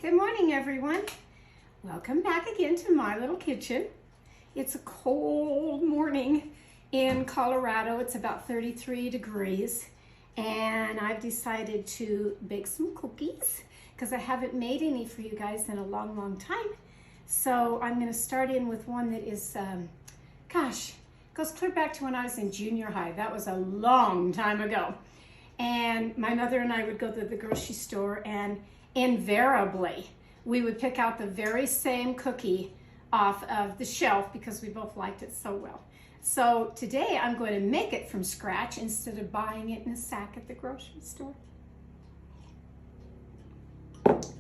Good morning, everyone. Welcome back again to my little kitchen. It's a cold morning in Colorado. It's about 33 degrees, and I've decided to bake some cookies because I haven't made any for you guys in a long time. So I'm going to start in with one that is, goes clear back to when I was in junior high. That was a long time ago. And my mother and I would go to the grocery store, and invariably we would pick out the very same cookie off of the shelf because we both liked it so well. So today I'm going to make it from scratch instead of buying it in a sack at the grocery store.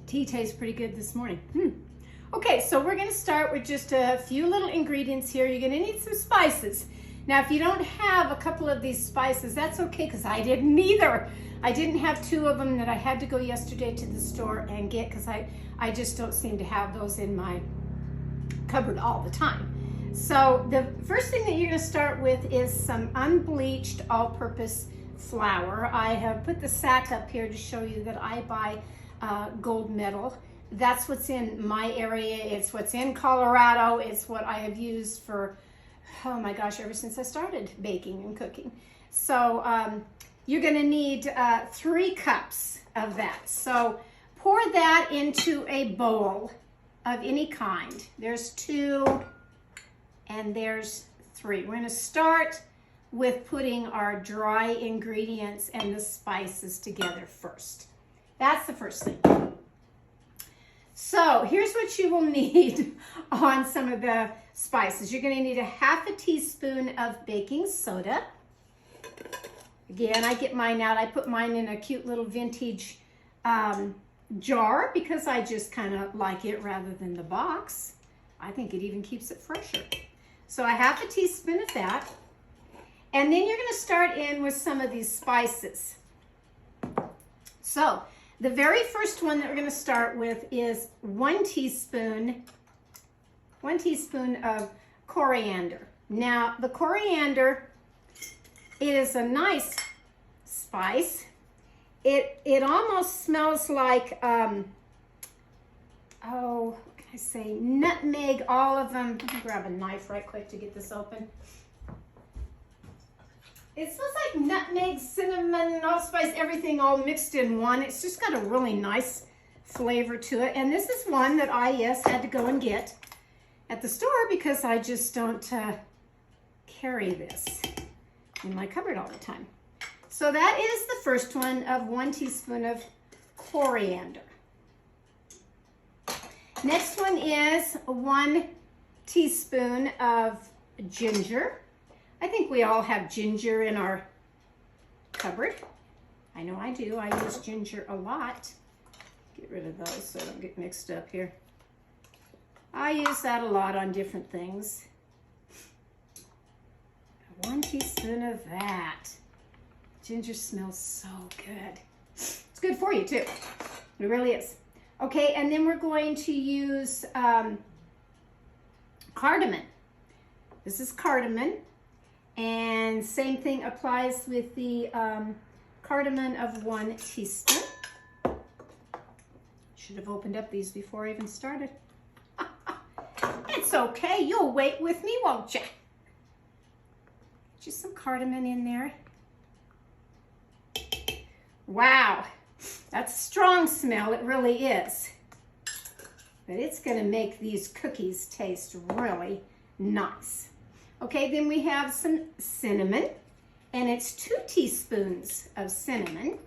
Tea tastes pretty good this morning. Okay, so we're going to start with just a few little ingredients here. You're going to need some spices. Now, if you don't have a couple of these spices, that's okay, because I didn't either. I didn't have two of them that I had to go yesterday to the store and get, because I just don't seem to have those in my cupboard all the time. So the first thing that you're going to start with is some unbleached all-purpose flour. I have put the sack up here to show you that I buy gold medal. That's what's in my area. It's what's in Colorado. It's what I have used for, oh my gosh, ever since I started baking and cooking. So you're going to need 3 cups of that. So pour that into a bowl of any kind. There's 2 and there's 3. We're going to start with putting our dry ingredients and the spices together first. That's the first thing. So here's what you will need on some of the spices. You're going to need a ½ teaspoon of baking soda. Again, I get mine out. I put mine in a cute little vintage jar because I just kind of like it rather than the box. I think it even keeps it fresher. So a ½ teaspoon of that. And then you're going to start in with some of these spices. So the very first one that we're going to start with is 1 teaspoon of coriander. Now, the coriander is a nice spice. It almost smells like, what can I say, nutmeg, all of them. Let me grab a knife right quick to get this open. It smells like nutmeg, cinnamon, allspice, everything all mixed in one. It's just got a really nice flavor to it. And this is one that I, had to go and get at the store because I just don't carry this in my cupboard all the time. So that is the first one of 1 teaspoon of coriander. Next one is 1 teaspoon of ginger. I think we all have ginger in our cupboard. I know I do. I use ginger a lot. Get rid of those so I don't get mixed up here. I use that a lot on different things. 1 teaspoon of that. Ginger smells so good. It's good for you too. It really is. Okay, and then we're going to use cardamom. This is cardamom. And same thing applies with the cardamom of 1 teaspoon. Should have opened up these before I even started. It's okay. You'll wait with me, won't you? Just some cardamom in there. Wow, that's a strong smell. It really is. But it's going to make these cookies taste really nice. Okay, then we have some cinnamon, and it's 2 teaspoons of cinnamon.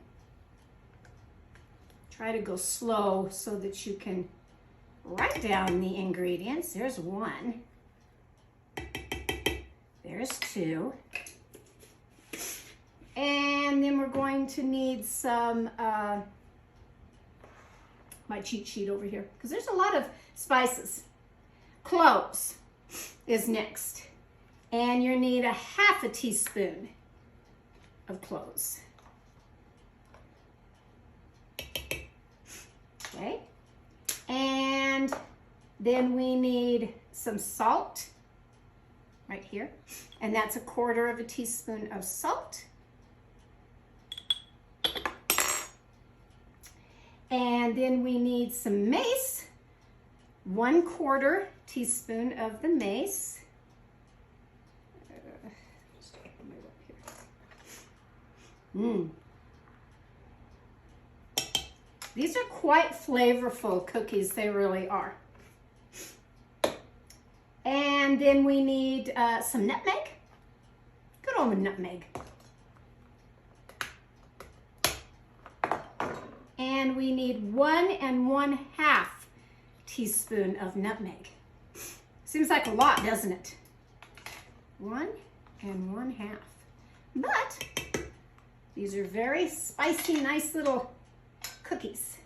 Try to go slow so that you can write down the ingredients. There's 1. There's 2. And then we're going to need some, my cheat sheet over here, because there's a lot of spices. Cloves is next. And you need a ½ teaspoon of cloves. Okay. And then we need some salt right here. And that's a ½ teaspoon of salt. And then we need need some mace, 1/4 teaspoon of the mace. Just open my whip here. These are quite flavorful cookies, they really are. And then we need some nutmeg, good old nutmeg. And we need 1 1/2 teaspoon of nutmeg. Seems like a lot, doesn't it? 1 1/2. But these are very spicy, nice little cookies.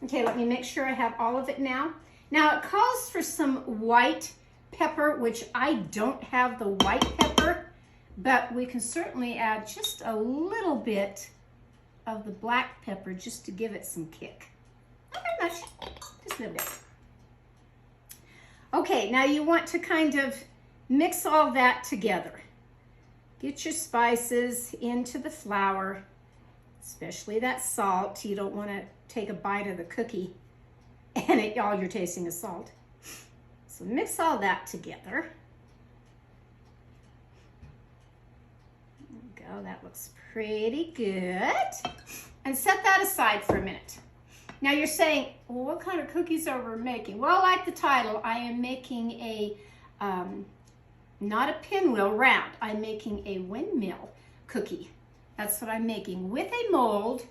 Okay, let me make sure I have all of it now. Now it calls for some white pepper, which I don't have the white pepper, but we can certainly add just a little bit of the black pepper just to give it some kick. Not very much, just a little bit. Okay, now you want to kind of mix all that together. Get your spices into the flour, especially that salt. You don't want to take a bite of the cookie and all you're tasting is salt. So mix all that together. There we go, that looks pretty good. And set that aside for a minute. Now you're saying, well, what kind of cookies are we making? Well, like the title, I am making a, not a pinwheel round, I'm making a windmill cookie. That's what I'm making with a mold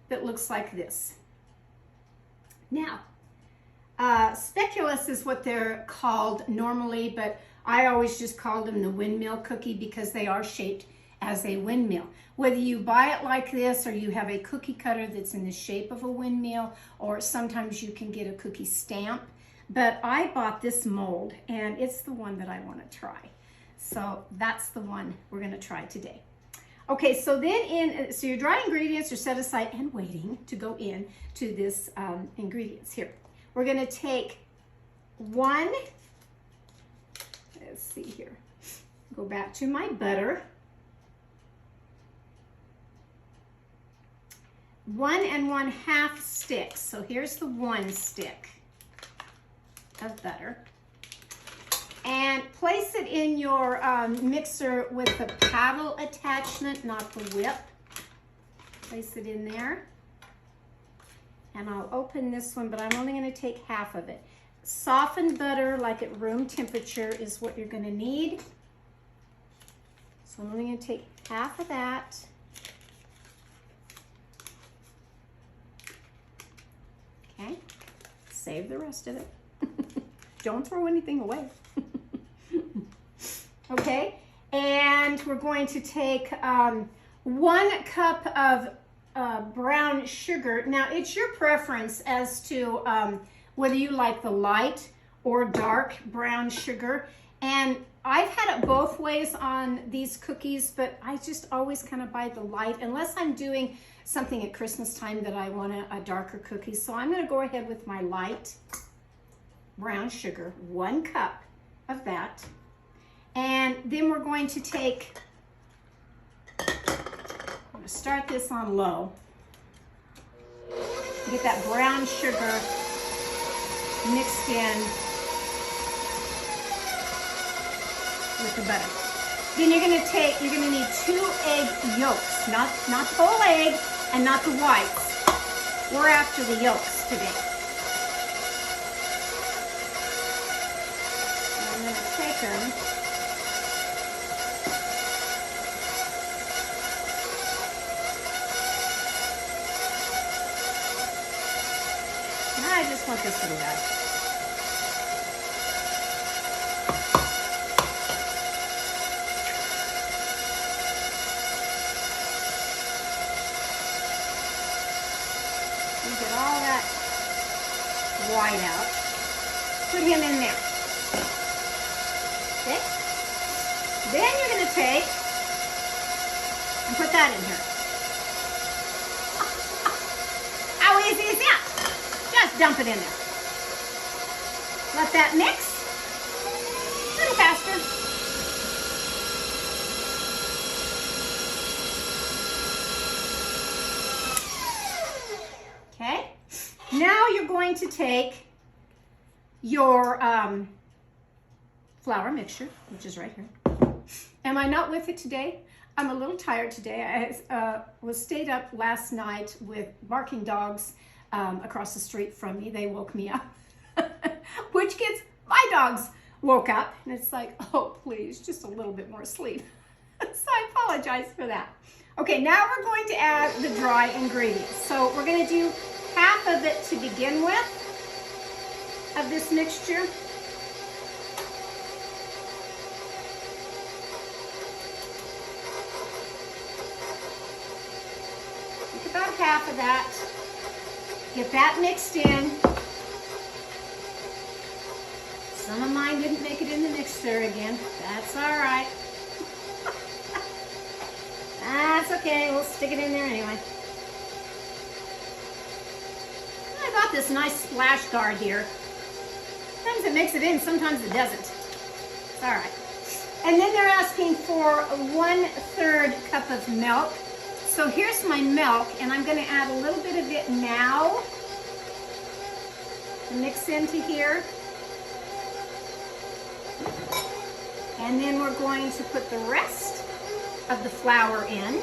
that looks like this. Now, speculoos is what they're called normally, but I always just called them the windmill cookie because they are shaped as a windmill. Whether you buy it like this or you have a cookie cutter that's in the shape of a windmill, or sometimes you can get a cookie stamp, but I bought this mold and it's the one that I want to try. So that's the one we're going to try today. Okay, so then so your dry ingredients are set aside and waiting to go in to this ingredients here. We're going to take let's see here, go back to my butter. 1 1/2 sticks. So here's the 1 stick of butter. And place it in your mixer with the paddle attachment, not the whip. Place it in there. And I'll open this one, but I'm only going to take half of it. Softened butter, like at room temperature, is what you're going to need. So I'm only going to take half of that. Okay, save the rest of it. Don't throw anything away. Okay, and we're going to take 1 cup of brown sugar. Now, it's your preference as to whether you like the light or dark brown sugar. And I've had it both ways on these cookies, but I just always kind of buy the light, unless I'm doing something at Christmas time that I want a darker cookie. So I'm going to go ahead with my light brown sugar, 1 cup of that. And then we're going to take, I'm going to start this on low. Get that brown sugar mixed in with the butter. Then you're going to need 2 egg yolks, not the whole egg and not the whites. We're after the yolks today. And I'm going to take them. I just want this little guy. You get all that white out. Put him in there. Okay? Then you're going to take and put that in here. How easy is that? Just dump it in there. Let that mix. A little faster. Okay. now you're going to take your flour mixture, which is right here. Am I not with it today? I'm a little tired today. I stayed up last night with barking dogs across the street from me. They woke me up, which gets my dogs woke up, and it's like, oh, please, just a little bit more sleep. So I apologize for that. Okay, now we're going to add the dry ingredients. So we're going to do half of it to begin with, of this mixture. Take about half of that. Get that mixed in. Some of mine didn't make it in the mixer again. That's all right. That's okay. We'll stick it in there anyway. I got this nice splash guard here. Sometimes it makes it in, sometimes it doesn't. It's all right. And then they're asking for 1/3 cup of milk. So here's my milk, and I'm going to add a little bit of it now to mix into here. And then we're going to put the rest of the flour in.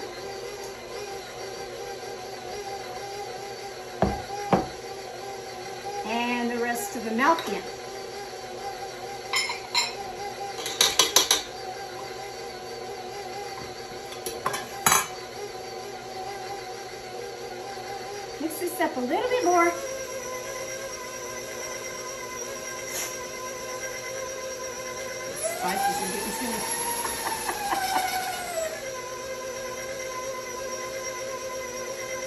And the rest of the milk in. Mix this up a little bit more. Spices are getting to me.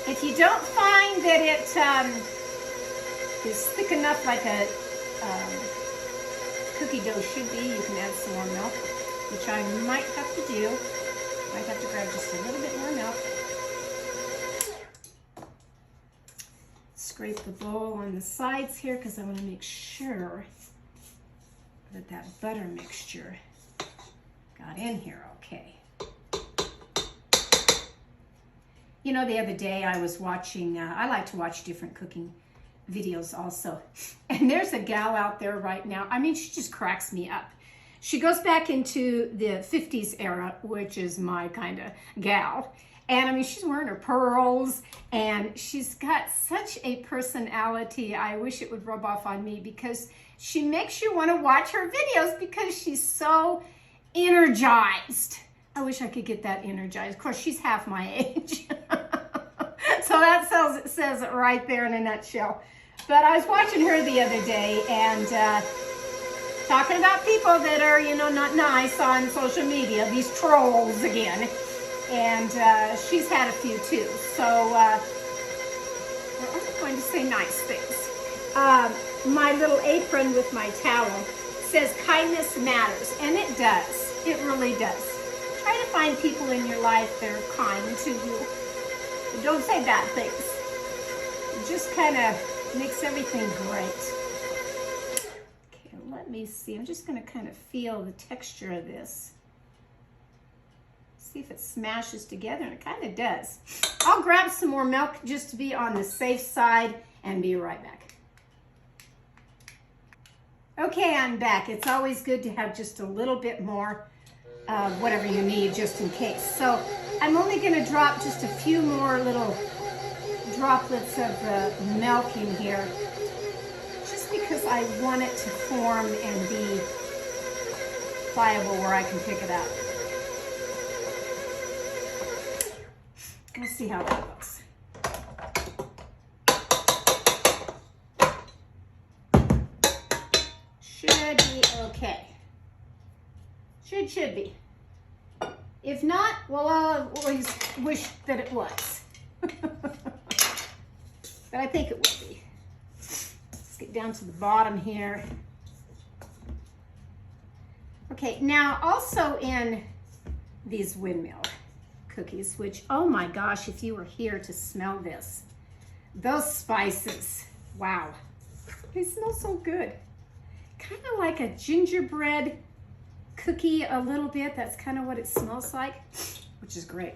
If you don't find that it is thick enough like a cookie dough should be, you can add some more milk, which I might have to do. Might have to grab just a little bit more milk. Scrape the bowl on the sides here because I want to make sure that that butter mixture got in here okay. You know, the other day I was watching, I like to watch different cooking videos also. And there's a gal out there right now. I mean, she just cracks me up. She goes back into the 50s era, which is my kind of gal. And I mean, she's wearing her pearls and she's got such a personality. I wish it would rub off on me because she makes you want to watch her videos because she's so energized. I wish I could get that energized. Of course, she's half my age. So that says it right there in a nutshell. But I was watching her the other day and talking about people that are, you know, not nice on social media, these trolls again. And she's had a few too. So we're only going to say nice things. My little apron with my towel says kindness matters. And it does. It really does. Try to find people in your life that are kind to you. Don't say bad things. It just kind of makes everything great. Okay, let me see. I'm just going to kind of feel the texture of this. See if it smashes together, and it kind of does. I'll grab some more milk just to be on the safe side and be right back. Okay, I'm back. It's always good to have just a little bit more of whatever you need just in case. So I'm only going to drop just a few more little droplets of the milk in here just because I want it to form and be pliable where I can pick it up. We'll see how that looks. Should be okay. Should be. If not, well, I'll always wish that it was. But I think it will be. Let's get down to the bottom here. Okay, now also in these windmill cookies, which, oh my gosh, if you were here to smell this, those spices, wow, they smell so good. Kind of like a gingerbread cookie a little bit. That's kind of what it smells like, which is great.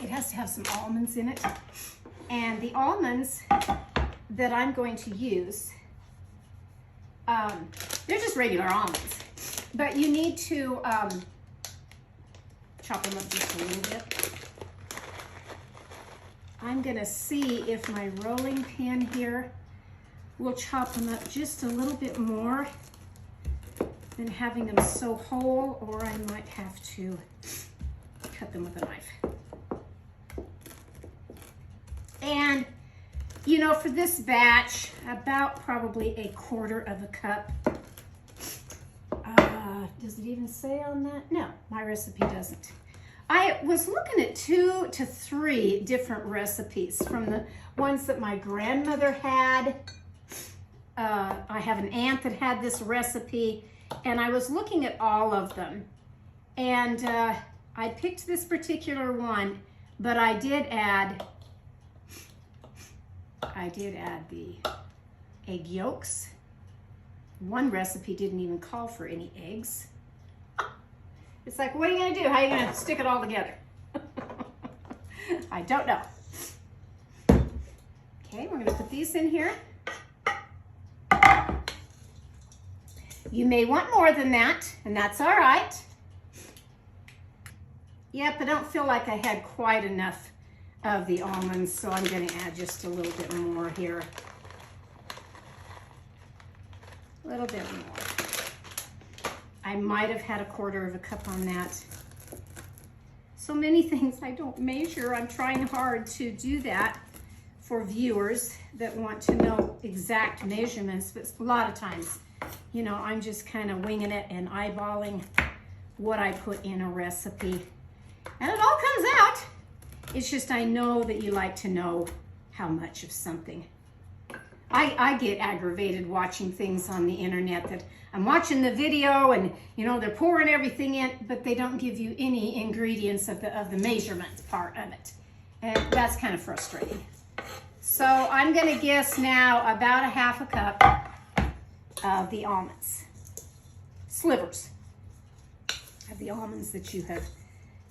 It has to have some almonds in it. And the almonds that I'm going to use, they're just regular almonds, but you need to chop them up just a little bit. I'm gonna see if my rolling pin here will chop them up just a little bit more than having them so whole, or I might have to cut them with a knife. And you know, for this batch, about probably 1/4 of a cup. Does it even say on that? No, my recipe doesn't. I was looking at 2 to 3 different recipes from the ones that my grandmother had. I have an aunt that had this recipe, and I was looking at all of them. And I picked this particular one, but I did add the egg yolks. One recipe didn't even call for any eggs. It's like, what are you gonna do? How are you gonna stick it all together? I don't know. Okay, we're gonna put these in here. You may want more than that, and that's all right. Yep, I don't feel like I had quite enough of the almonds, so I'm going to add just a little bit more here. A little bit more. I might have had 1/4 of a cup on that. So many things I don't measure. I'm trying hard to do that for viewers that want to know exact measurements, but a lot of times, you know, I'm just kind of winging it and eyeballing what I put in a recipe. And it all comes out. It's just I know that you like to know how much of something. I get aggravated watching things on the internet that I'm watching the video and, you know, they're pouring everything in, but they don't give you any ingredients of the measurement part of it. And that's kind of frustrating. So I'm going to guess now about 1/2 cup of the almonds. Slivers of the almonds that you have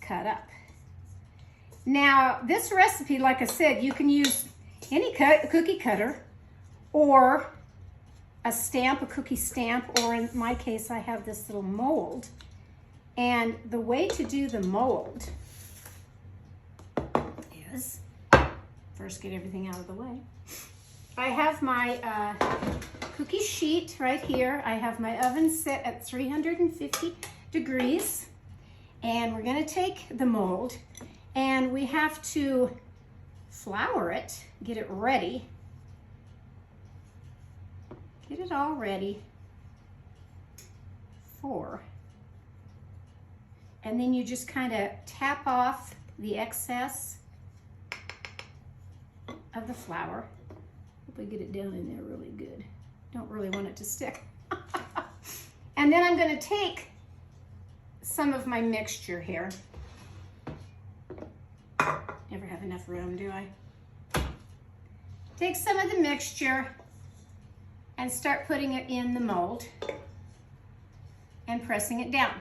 cut up. Now, this recipe, like I said, you can use any cookie cutter or a stamp, a cookie stamp, or in my case, I have this little mold. And the way to do the mold is, first get everything out of the way. I have my cookie sheet right here. I have my oven set at 350 degrees. And we're gonna take the mold and we have to flour it, get it ready. Get it all ready for, and then you just kind of tap off the excess of the flour. Hope we get it down in there really good. Don't really want it to stick. And then I'm going to take some of my mixture here. Never have enough room, do I? Take some of the mixture and start putting it in the mold and pressing it down.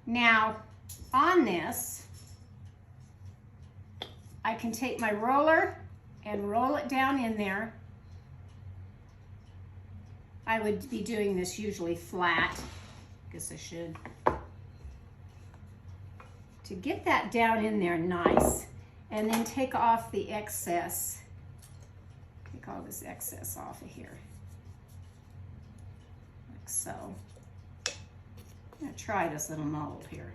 Now, on this, I can take my roller and roll it down in there. I would be doing this usually flat. Guess I should. To get that down in there nice, and then take off the excess. Take all this excess off of here. Like so. I'm gonna try this little mold here.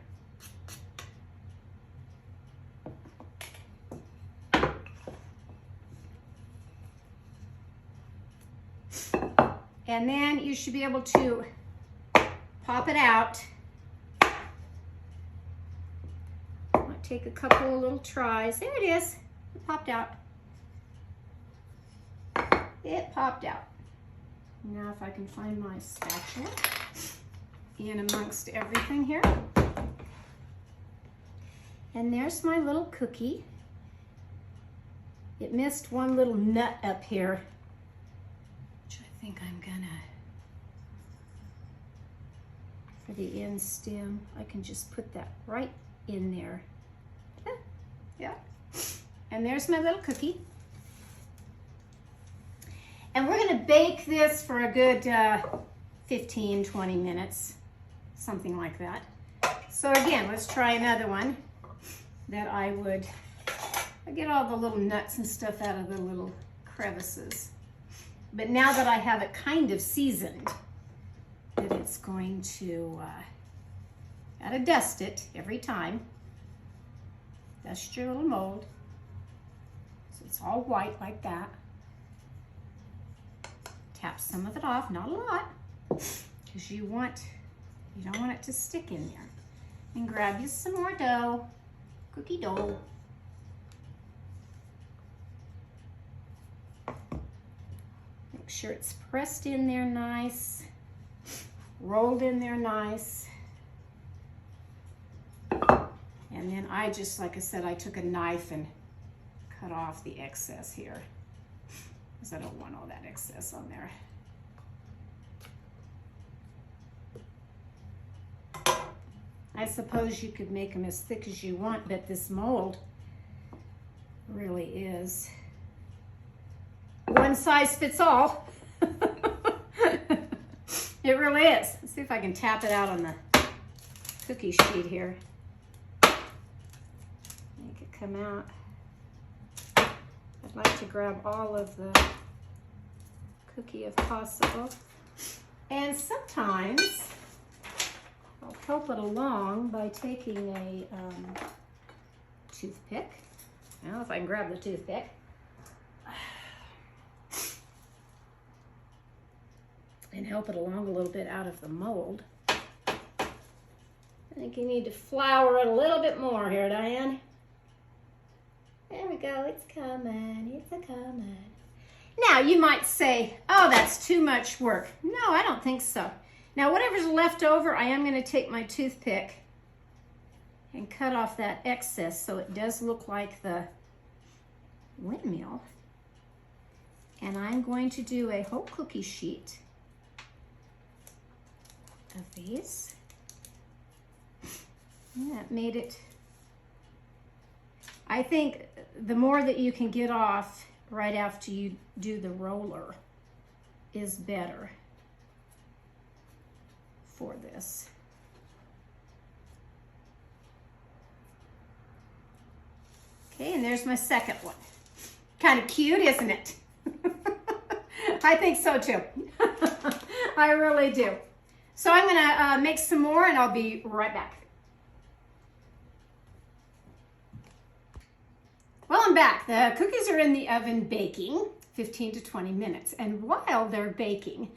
And then you should be able to pop it out. Might take a couple of little tries. There it is. It popped out. It popped out. Now if I can find my spatula in amongst everything here. And there's my little cookie. It missed one little nut up here, which I think I'm gonna for the end stem. I can just put that right in there. Yeah. And there's my little cookie. And we're gonna bake this for a good 15, 20 minutes, something like that. So again, let's try another one that I get all the little nuts and stuff out of the little crevices. But now that I have it kind of seasoned, that it's going to, gotta dust it every time. Dust your little mold. So it's all white like that. Tap some of it off, not a lot, because you don't want it to stick in there. And grab you some more dough, cookie dough. Make sure it's pressed in there nice, rolled in there nice. And then I just, like I said, I took a knife and cut off the excess here, because I don't want all that excess on there. I suppose you could make them as thick as you want, but this mold really is one size fits all. It really is. Let's see if I can tap it out on the cookie sheet here. Make it come out. I'd like to grab all of the cookie if possible. And sometimes I'll help it along by taking a toothpick. Now, if I can grab the toothpick. And help it along a little bit out of the mold. I think you need to flour it a little bit more here, Diane. There we go, it's coming, it's a-coming. Now, you might say, oh, that's too much work. No, I don't think so. Now, whatever's left over, I am gonna take my toothpick and cut off that excess so it does look like the windmill. And I'm going to do a whole cookie sheet of these. And that made it, I think the more that you can get off right after you do the roller is better for this. Okay, and there's my second one. Kind of cute, isn't it? I think so too. I really do. So I'm gonna make some more and I'll be right back. Well, I'm back. The cookies are in the oven baking 15 to 20 minutes. And while they're baking,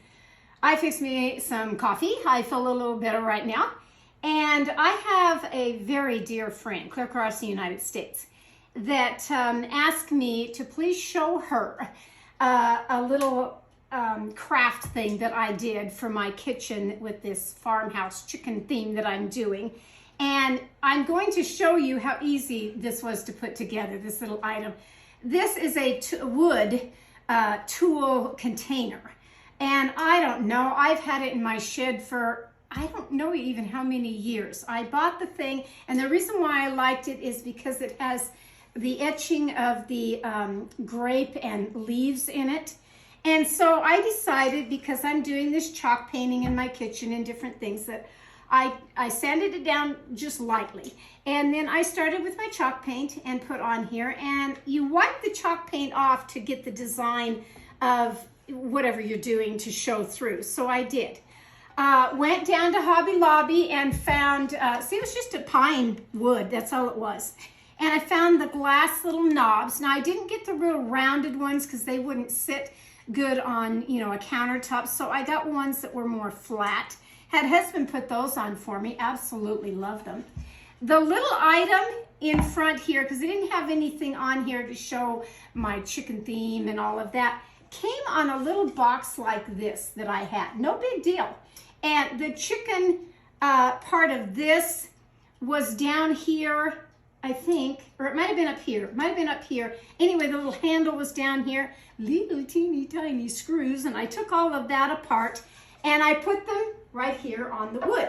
I fixed me some coffee. I feel a little better right now. And I have a very dear friend, clear across the United States, that asked me to please show her a little craft thing that I did for my kitchen with this farmhouse chicken theme that I'm doing. And I'm going to show you how easy this was to put together, this little item. This is a wood tool container. And I don't know, I've had it in my shed for, I don't know even how many years. I bought the thing, and the reason why I liked it is because it has the etching of the grape and leaves in it. And so I decided, because I'm doing this chalk painting in my kitchen and different things, that I sanded it down just lightly. And then I started with my chalk paint and put on here. And you wipe the chalk paint off to get the design of whatever you're doing to show through. So I did. Went down to Hobby Lobby and found, see, it was just a pine wood. That's all it was. And I found the glass little knobs. Now, I didn't get the real rounded ones because they wouldn't sit good on, you know, a countertop. So I got ones that were more flat. Had husband put those on for me. Absolutely loved them. The little item in front here, because I didn't have anything on here to show my chicken theme and all of that, came on a little box like this that I had. No big deal. And the chicken part of this was down here, I think, or it might have been up here. It might have been up here. Anyway, the little handle was down here. Little teeny tiny screws. And I took all of that apart and I put them right here on the wood.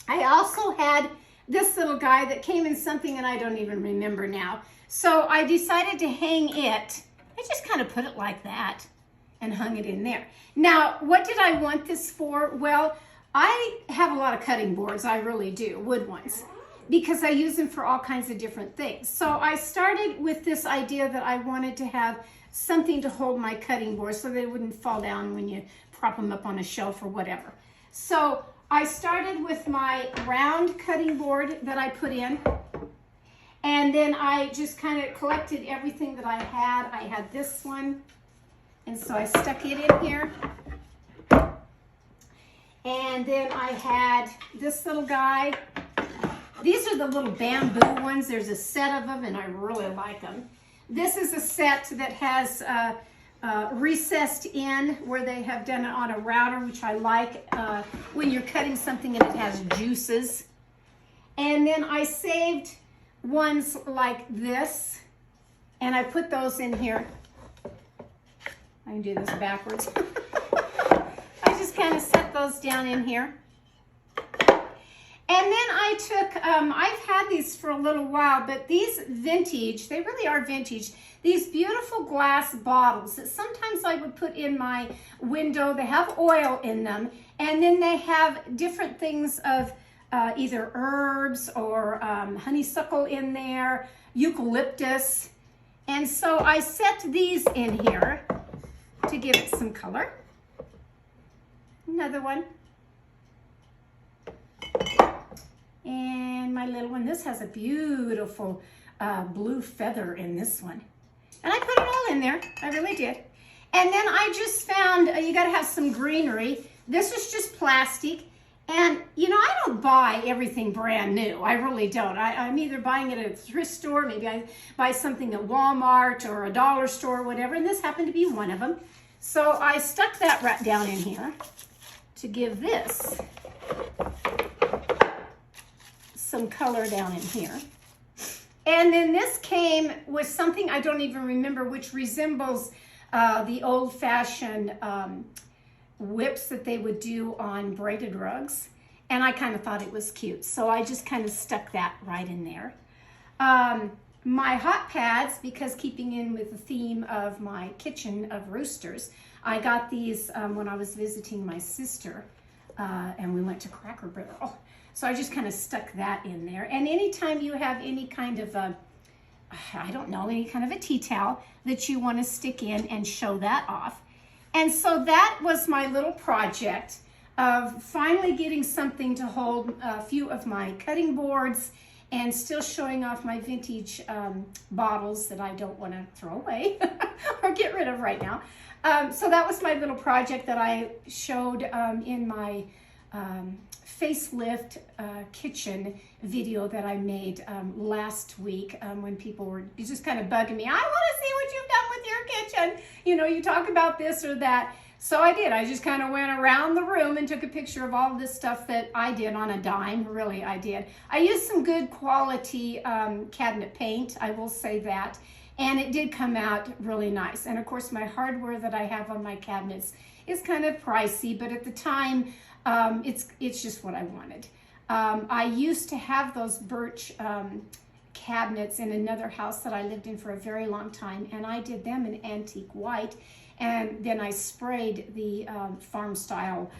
I also had this little guy that came in something and I don't even remember now. So I decided to hang it. I just kind of put it like that and hung it in there. Now, what did I want this for? Well, I have a lot of cutting boards, I really do, wood ones, because I use them for all kinds of different things. So I started with this idea that I wanted to have something to hold my cutting boards so they wouldn't fall down when you prop them up on a shelf or whatever. So I started with my round cutting board that I put in, and then I just kind of collected everything that I had. I had this one, and so I stuck it in here. And then I had this little guy. These are the little bamboo ones. There's a set of them, and I really like them. This is a set that has recessed in where they have done it on a router, which I like when you're cutting something and it has juices. And then I saved ones like this, and I put those in here. I can do this backwards. I just kind of set those down in here. And then I took, I've had these for a little while, but these vintage, they really are vintage, these beautiful glass bottles that sometimes I would put in my window. They have oil in them, and then they have different things of either herbs or honeysuckle in there, eucalyptus. And so I set these in here to give it some color. Another one. And my little one, this has a beautiful blue feather in this one. And I put it all in there, I really did. And then I just found, you gotta have some greenery. This is just plastic. And you know, I don't buy everything brand new, I really don't. I'm either buying it at a thrift store, maybe I buy something at Walmart or a dollar store or whatever, and this happened to be one of them. So I stuck that right down in here to give this some color down in here. And then this came with something I don't even remember, which resembles the old-fashioned whips that they would do on braided rugs. And I kind of thought it was cute, so I just kind of stuck that right in there. My hot pads, because keeping in with the theme of my kitchen of roosters, I got these when I was visiting my sister, and we went to Cracker Barrel. So I just kind of stuck that in there. And anytime you have any kind of a, I don't know, any kind of a tea towel that you want to stick in and show that off. And so that was my little project of finally getting something to hold a few of my cutting boards and still showing off my vintage bottles that I don't want to throw away or get rid of right now. So that was my little project that I showed in my facelift kitchen video that I made last week when people were just kind of bugging me. I want to see what you've done with your kitchen. You know, you talk about this or that. So I did. I just kind of went around the room and took a picture of all of this stuff that I did on a dime. Really, I did. I used some good quality cabinet paint, I will say that. And it did come out really nice. And of course, my hardware that I have on my cabinets is kind of pricey, but at the time, it's just what I wanted. I used to have those birch cabinets in another house that I lived in for a very long time, and I did them in antique white, and then I sprayed the farm style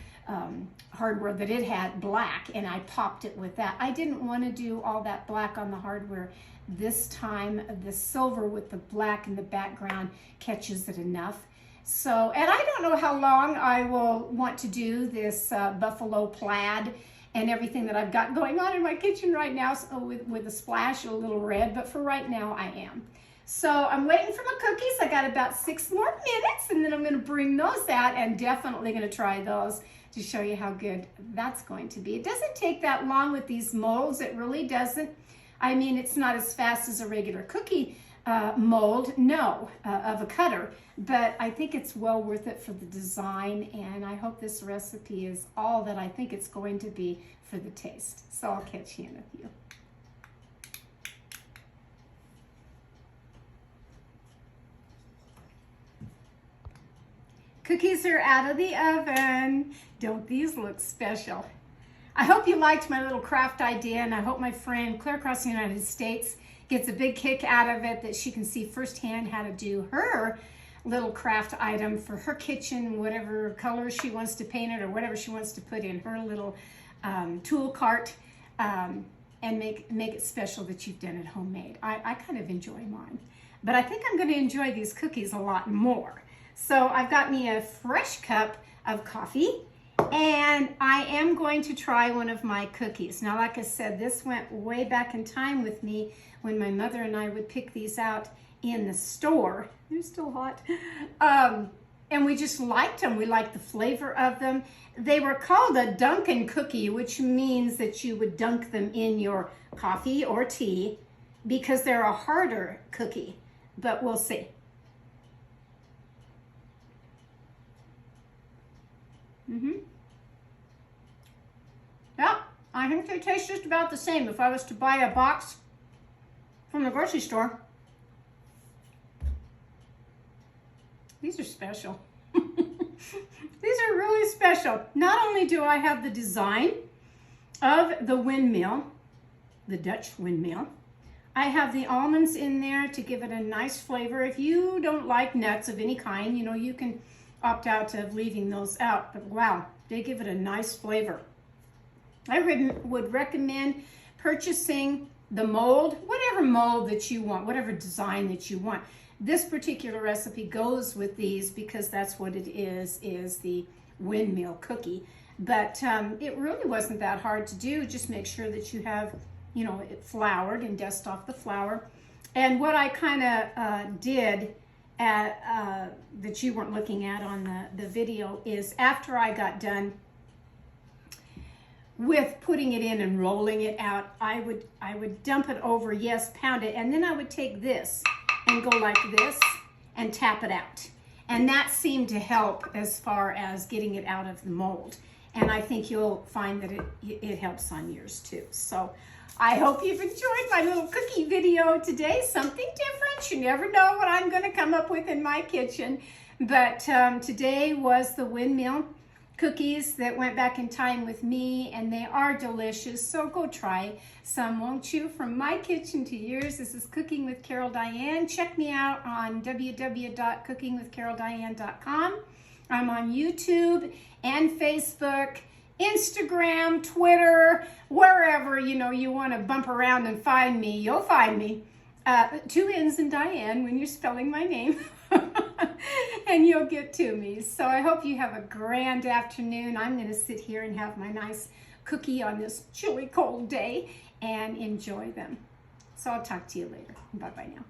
hardware that it had black, and I popped it with that. I didn't want to do all that black on the hardware this time. The silver with the black in the background catches it enough. So, and I don't know how long I will want to do this buffalo plaid and everything that I've got going on in my kitchen right now, so with a splash of a little red, but for right now I am. So I'm waiting for my cookies. I got about 6 more minutes, and then I'm gonna bring those out and definitely gonna try those to show you how good that's going to be. It doesn't take that long with these molds, it really doesn't. I mean, it's not as fast as a regular cookie mold, no, of a cutter, but I think it's well worth it for the design, and I hope this recipe is all that I think it's going to be for the taste. So I'll catch you in a few. Cookies are out of the oven. Don't these look special? I hope you liked my little craft idea, and I hope my friend clear across the United States gets a big kick out of it, that she can see firsthand how to do her little craft item for her kitchen, whatever color she wants to paint it or whatever she wants to put in her little tool cart, and make it special that you've done it homemade. I kind of enjoy mine, but I think I'm going to enjoy these cookies a lot more. So I've got me a fresh cup of coffee, and I am going to try one of my cookies. Now, like I said, this went way back in time with me when my mother and I would pick these out in the store. They're still hot. And we just liked them. We liked the flavor of them. They were called a Dunkin' cookie, which means that you would dunk them in your coffee or tea because they're a harder cookie, but we'll see. Yeah, I think they taste just about the same if I was to buy a box from the grocery store. These are special. These are really special. Not only do I have the design of the windmill, the Dutch windmill, I have the almonds in there to give it a nice flavor. If you don't like nuts of any kind, you know, you can opt out of leaving those out, but wow, they give it a nice flavor. I would recommend purchasing the mold, whatever mold that you want, whatever design that you want. This particular recipe goes with these because that's what it is the windmill cookie. But it really wasn't that hard to do. Just make sure that you have, you know, it floured and dust off the flour. And what I kind of did at, that you weren't looking at on the video is after I got done with putting it in and rolling it out, I would dump it over, yes, pound it, and then I would take this and go like this and tap it out. And that seemed to help as far as getting it out of the mold. And I think you'll find that it helps on yours too. So I hope you've enjoyed my little cookie video today. Something different. You never know what I'm going to come up with in my kitchen. But today was the windmill cookies that went back in time with me, and they are delicious. So go try some, won't you? From my kitchen to yours, this is Cooking with Carol Diane. Check me out on www.cookingwithcaroldiane.com. I'm on YouTube and Facebook, Instagram, Twitter, wherever you want to bump around and find me, you'll find me. 2 N's in Diane when you're spelling my name. And you'll get to me. So I hope you have a grand afternoon. I'm going to sit here and have my nice cookie on this chilly cold day and enjoy them. So I'll talk to you later. Bye-bye now.